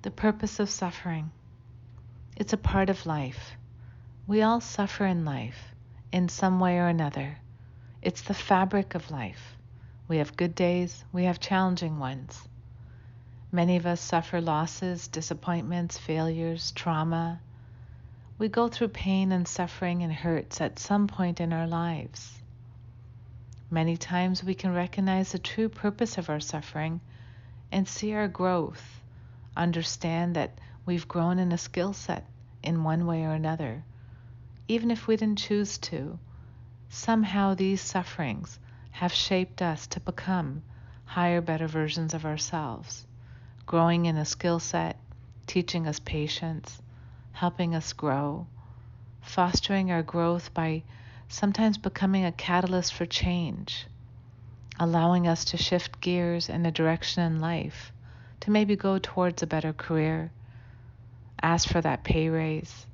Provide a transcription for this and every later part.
The purpose of suffering. It's a part of life. We all suffer in life in some way or another. It's the fabric of life. We have good days, we have challenging ones. Many of us suffer losses, disappointments, failures, trauma. We go through pain and suffering and hurts at some point in our lives. Many times we can recognize the true purpose of our suffering and see our growth, understand that we've grown in a skill set in one way or another. Even if we didn't choose to, somehow these sufferings have shaped us to become higher, better versions of ourselves, growing in a skill set, teaching us patience, helping us grow, fostering our growth by sometimes becoming a catalyst for change, allowing us to shift gears in a direction in life, to maybe go towards a better career, ask for that pay raise,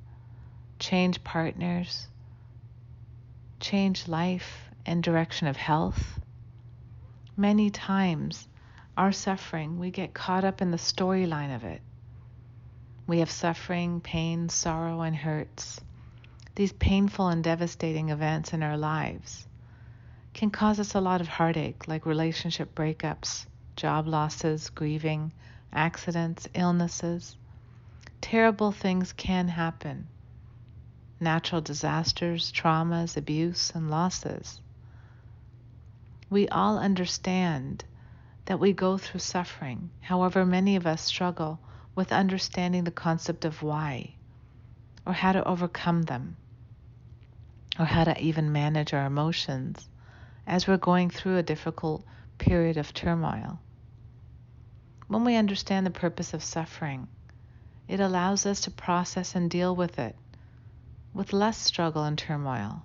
change partners, change life and direction of health. Many times, our suffering, we get caught up in the storyline of it. We have suffering, pain, sorrow, and hurts. These painful and devastating events in our lives can cause us a lot of heartache, like relationship breakups, job losses, grieving, accidents, illnesses. Terrible things can happen. Natural disasters, traumas, abuse, and losses. We all understand that we go through suffering. However, many of us struggle with understanding the concept of why, or how to overcome them, or how to even manage our emotions as we're going through a difficult period of turmoil. When we understand the purpose of suffering, it allows us to process and deal with it with less struggle and turmoil.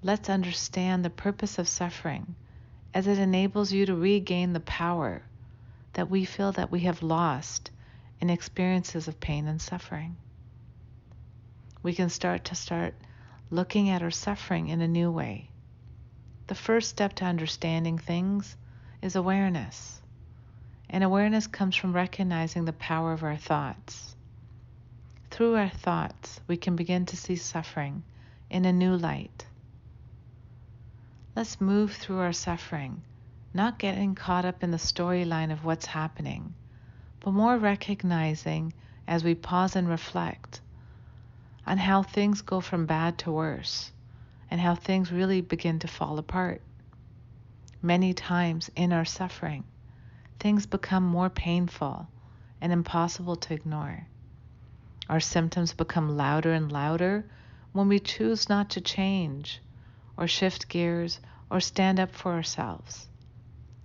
Let's understand the purpose of suffering as it enables you to regain the power that we feel that we have lost in experiences of pain and suffering. We can start looking at our suffering in a new way. The first step to understanding things is awareness. And awareness comes from recognizing the power of our thoughts. Through our thoughts, we can begin to see suffering in a new light. Let's move through our suffering, not getting caught up in the storyline of what's happening, but more recognizing as we pause and reflect on how things go from bad to worse and how things really begin to fall apart. Many times in our suffering, things become more painful and impossible to ignore. Our symptoms become louder and louder when we choose not to change or shift gears or stand up for ourselves.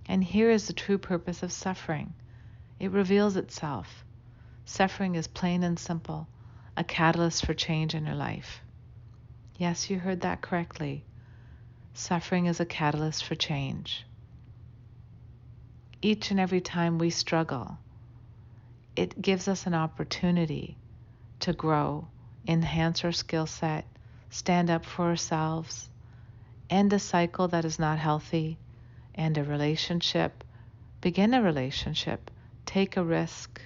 And here is the true purpose of suffering. It reveals itself. Suffering is plain and simple, a catalyst for change in your life. Yes, you heard that correctly. Suffering is a catalyst for change. Each and every time we struggle, it gives us an opportunity to grow, enhance our skill set, stand up for ourselves, end a cycle that is not healthy, end a relationship, begin a relationship, take a risk,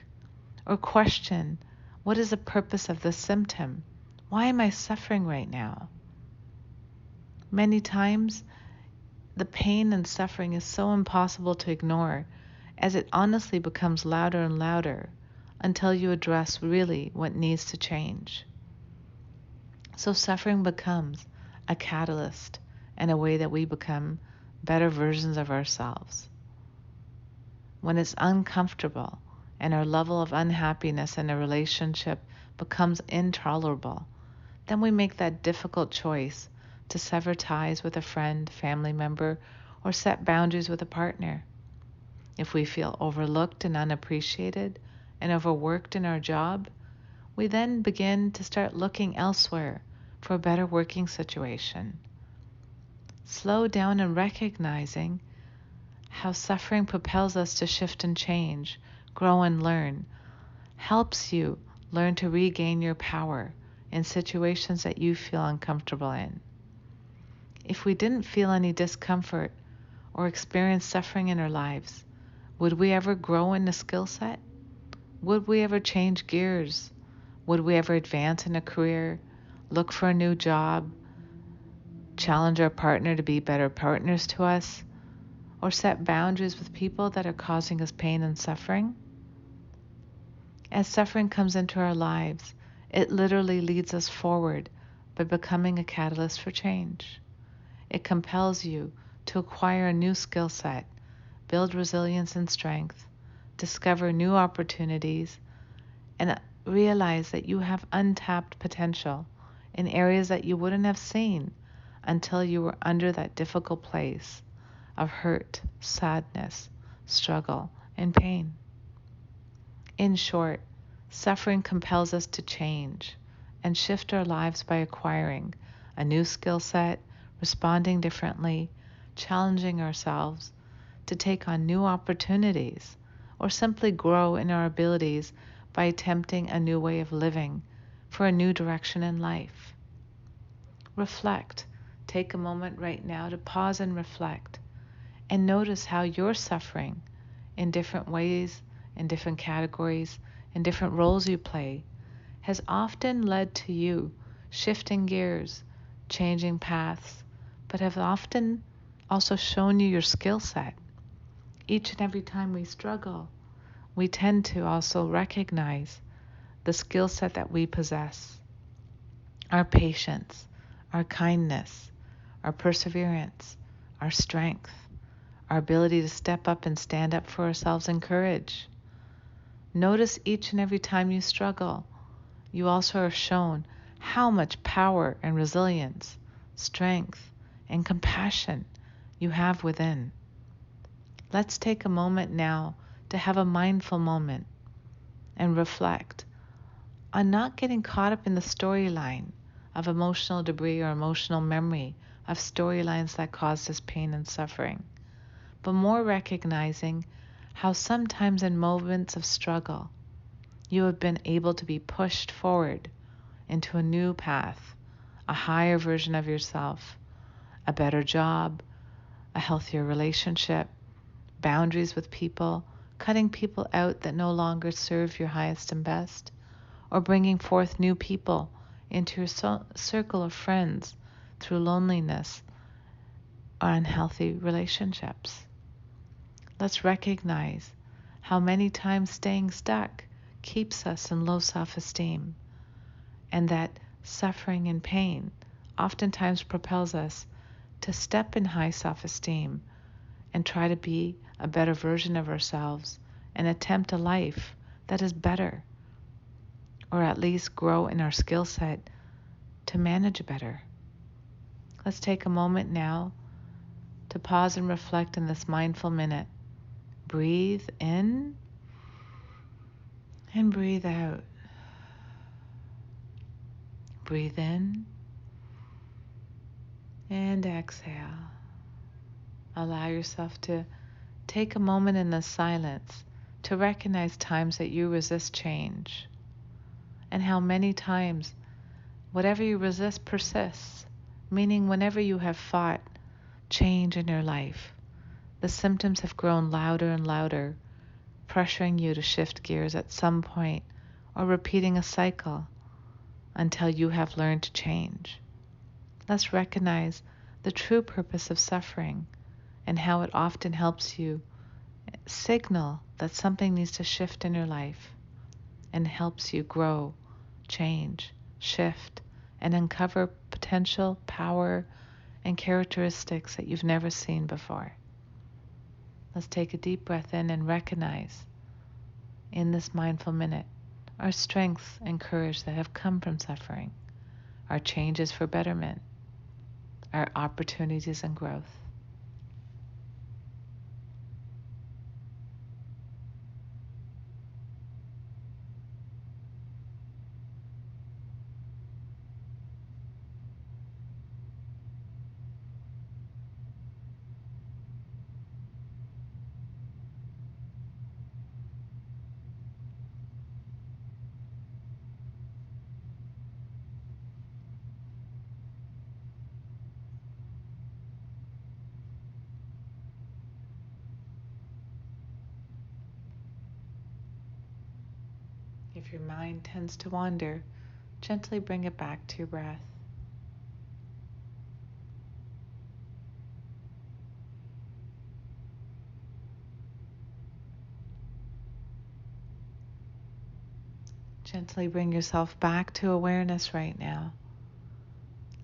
or question, what is the purpose of this symptom? Why am I suffering right now? Many times, the pain and suffering is so impossible to ignore as it honestly becomes louder and louder until you address really what needs to change. So suffering becomes a catalyst and a way that we become better versions of ourselves. When it's uncomfortable and our level of unhappiness in a relationship becomes intolerable, then we make that difficult choice to sever ties with a friend, family member, or set boundaries with a partner. If we feel overlooked and unappreciated and overworked in our job, we then begin to start looking elsewhere for a better working situation. Slow down and recognizing how suffering propels us to shift and change, grow and learn, helps you learn to regain your power in situations that you feel uncomfortable in. If we didn't feel any discomfort or experience suffering in our lives, would we ever grow in a skill set? Would we ever change gears? Would we ever advance in a career, look for a new job, challenge our partner to be better partners to us, or set boundaries with people that are causing us pain and suffering? As suffering comes into our lives, it literally leads us forward by becoming a catalyst for change. It compels you to acquire a new skill set, build resilience and strength, discover new opportunities, and realize that you have untapped potential in areas that you wouldn't have seen until you were under that difficult place of hurt, sadness, struggle, and pain. In short, suffering compels us to change and shift our lives by acquiring a new skill set, responding differently, challenging ourselves to take on new opportunities, or simply grow in our abilities by attempting a new way of living for a new direction in life. Reflect. Take a moment right now to pause and reflect and notice how your suffering in different ways, in different categories, in different roles you play, has often led to you shifting gears, changing paths, but have often also shown you your skill set. Each and every time we struggle, we tend to also recognize the skill set that we possess, our patience, our kindness, our perseverance, our strength, our ability to step up and stand up for ourselves in courage. Notice each and every time you struggle, you also are shown how much power and resilience, strength, and compassion you have within. Let's take a moment now to have a mindful moment and reflect on not getting caught up in the storyline of emotional debris or emotional memory of storylines that caused us pain and suffering, but more recognizing how sometimes in moments of struggle, you have been able to be pushed forward into a new path, a higher version of yourself, a better job, a healthier relationship, boundaries with people, cutting people out that no longer serve your highest and best, or bringing forth new people into your circle of friends through loneliness or unhealthy relationships. Let's recognize how many times staying stuck keeps us in low self-esteem, and that suffering and pain oftentimes propels us to step in high self-esteem and try to be a better version of ourselves and attempt a life that is better, or at least grow in our skill set to manage better. Let's take a moment now to pause and reflect in this mindful minute. Breathe in and breathe out. Breathe in and exhale. Allow yourself to take a moment in the silence to recognize times that you resist change, and how many times whatever you resist persists, meaning whenever you have fought change in your life, the symptoms have grown louder and louder, pressuring you to shift gears at some point or repeating a cycle until you have learned to change. Let's recognize the true purpose of suffering and how it often helps you signal that something needs to shift in your life, and helps you grow, change, shift, and uncover potential, power, and characteristics that you've never seen before. Let's take a deep breath in and recognize in this mindful minute our strengths and courage that have come from suffering, our changes for betterment, our opportunities and growth. If your mind tends to wander, gently bring it back to your breath. Gently bring yourself back to awareness right now.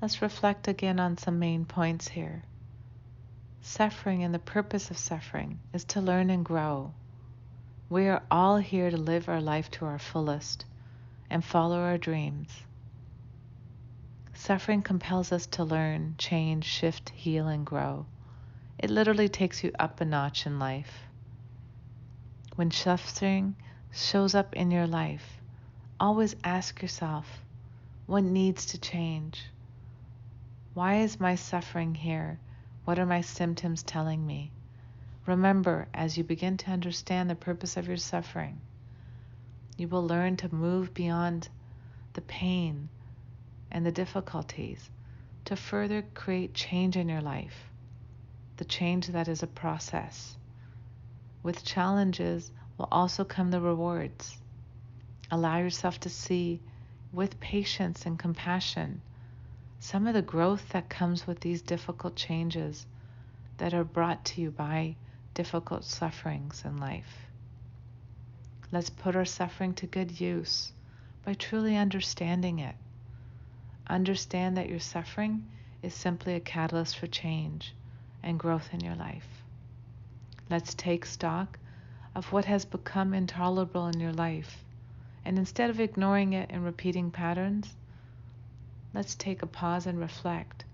Let's reflect again on some main points here. Suffering and the purpose of suffering is to learn and grow. We are all here to live our life to our fullest and follow our dreams. Suffering compels us to learn, change, shift, heal, and grow. It literally takes you up a notch in life. When suffering shows up in your life, always ask yourself, what needs to change? Why is my suffering here? What are my symptoms telling me? Remember, as you begin to understand the purpose of your suffering, you will learn to move beyond the pain and the difficulties to further create change in your life, the change that is a process. With challenges will also come the rewards. Allow yourself to see with patience and compassion some of the growth that comes with these difficult changes that are brought to you by difficult sufferings in life. Let's put our suffering to good use by truly understanding it. Understand that your suffering is simply a catalyst for change and growth in your life. Let's take stock of what has become intolerable in your life, and instead of ignoring it and repeating patterns, let's take a pause and reflect.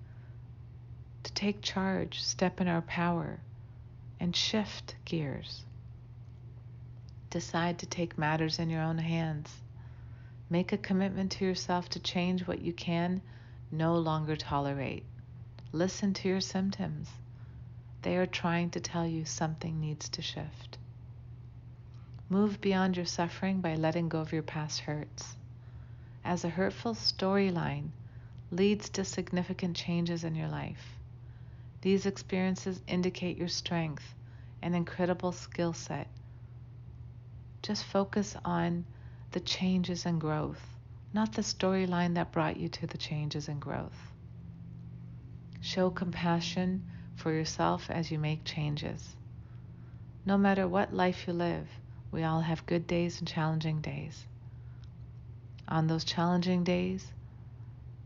To take charge, step in our power, and shift gears. Decide to take matters in your own hands. Make a commitment to yourself to change what you can no longer tolerate. Listen to your symptoms. They are trying to tell you something needs to shift. Move beyond your suffering by letting go of your past hurts. As a hurtful storyline leads to significant changes in your life, these experiences indicate your strength and incredible skill set. Just focus on the changes and growth, not the storyline that brought you to the changes and growth. Show compassion for yourself as you make changes. No matter what life you live, we all have good days and challenging days. On those challenging days,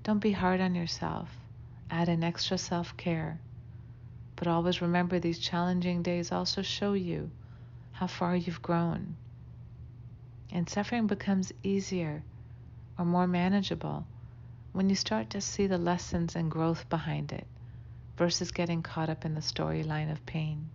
don't be hard on yourself. Add an extra self-care. But always remember, these challenging days also show you how far you've grown. And suffering becomes easier or more manageable when you start to see the lessons and growth behind it versus getting caught up in the storyline of pain.